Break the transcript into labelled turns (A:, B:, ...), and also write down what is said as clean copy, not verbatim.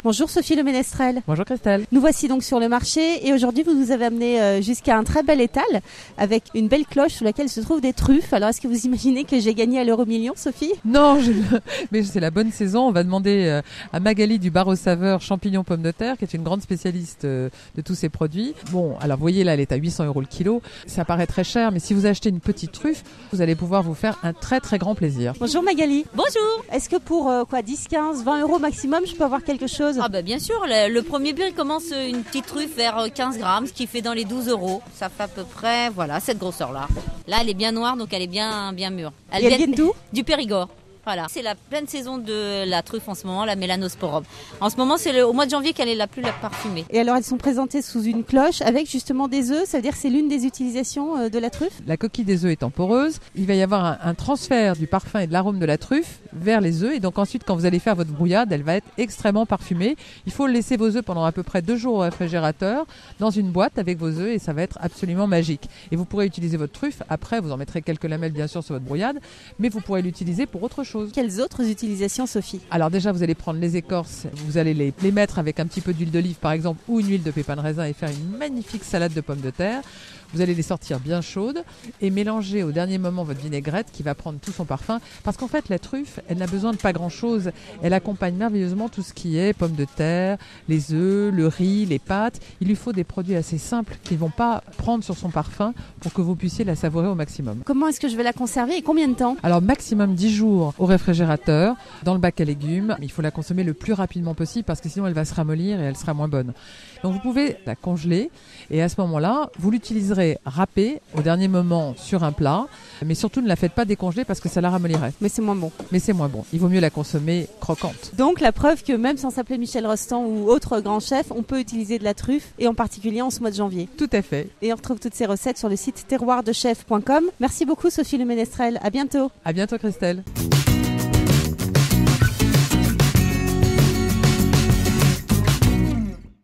A: Bonjour Sophie Le Ménestrel.
B: Bonjour Christelle.
A: Nous voici donc sur le marché et aujourd'hui vous nous avez amené jusqu'à un très bel étal avec une belle cloche sous laquelle se trouvent des truffes. Alors est-ce que vous imaginez que j'ai gagné à l'euro-million, Sophie?
B: Non, mais c'est la bonne saison. On va demander à Magali du bar aux saveurs champignons pommes de terre, qui est une grande spécialiste de tous ces produits. Bon, alors vous voyez là, elle est à 800 € le kilo. Ça paraît très cher, mais si vous achetez une petite truffe, vous allez pouvoir vous faire un très très grand plaisir.
A: Bonjour Magali.
C: Bonjour.
A: Est-ce que pour 10, 15, 20 € maximum, je peux avoir quelque chose?
C: Ah bien sûr, le premier prix commence une petite truffe vers 15 grammes, ce qui fait dans les 12 €. Ça fait à peu près, voilà, cette grosseur-là. Là, elle est bien noire, donc elle est bien mûre.
A: Elle vient d'où?
C: Du Périgord. Voilà, c'est la pleine saison de la truffe en ce moment, la Mélanosporum. En ce moment, c'est au mois de janvier qu'elle est la plus parfumée.
A: Et alors, elles sont présentées sous une cloche avec justement des œufs. Ça veut dire que c'est l'une des utilisations de la truffe?
B: La coquille des œufs étant poreuse, il va y avoir un transfert du parfum et de l'arôme de la truffe vers les œufs. Et donc ensuite, quand vous allez faire votre brouillade, elle va être extrêmement parfumée. Il faut laisser vos œufs pendant à peu près 2 jours au réfrigérateur dans une boîte avec vos œufs et ça va être absolument magique. Et vous pourrez utiliser votre truffe. Après, vous en mettrez quelques lamelles bien sûr sur votre brouillade, mais vous pourrez l'utiliser pour autre chose.
A: Quelles autres utilisations, Sophie?
B: Alors déjà, vous allez prendre les écorces, vous allez les mettre avec un petit peu d'huile d'olive par exemple ou une huile de pépins de raisin et faire une magnifique salade de pommes de terre. Vous allez les sortir bien chaudes et mélanger au dernier moment votre vinaigrette qui va prendre tout son parfum. Parce qu'en fait, la truffe, elle n'a besoin de pas grand-chose. Elle accompagne merveilleusement tout ce qui est pommes de terre, les œufs, le riz, les pâtes. Il lui faut des produits assez simples qui ne vont pas prendre sur son parfum pour que vous puissiez la savourer au maximum.
A: Comment est-ce que je vais la conserver et combien de temps?
B: Alors maximum 10 jours au réfrigérateur, dans le bac à légumes. Il faut la consommer le plus rapidement possible parce que sinon elle va se ramollir et elle sera moins bonne. Donc vous pouvez la congeler et à ce moment-là, vous l'utiliserez râpée au dernier moment sur un plat, mais surtout ne la faites pas décongeler parce que ça la ramollirait.
A: Mais c'est moins bon.
B: Mais c'est moins bon. Il vaut mieux la consommer croquante.
A: Donc la preuve que même sans s'appeler Michel Rostand ou autre grand chef, on peut utiliser de la truffe et en particulier en ce mois de janvier.
B: Tout à fait.
A: Et on retrouve toutes ces recettes sur le site terroirdechef.com. Merci beaucoup Sophie Le Ménestrel. À bientôt.
B: À bientôt Christelle.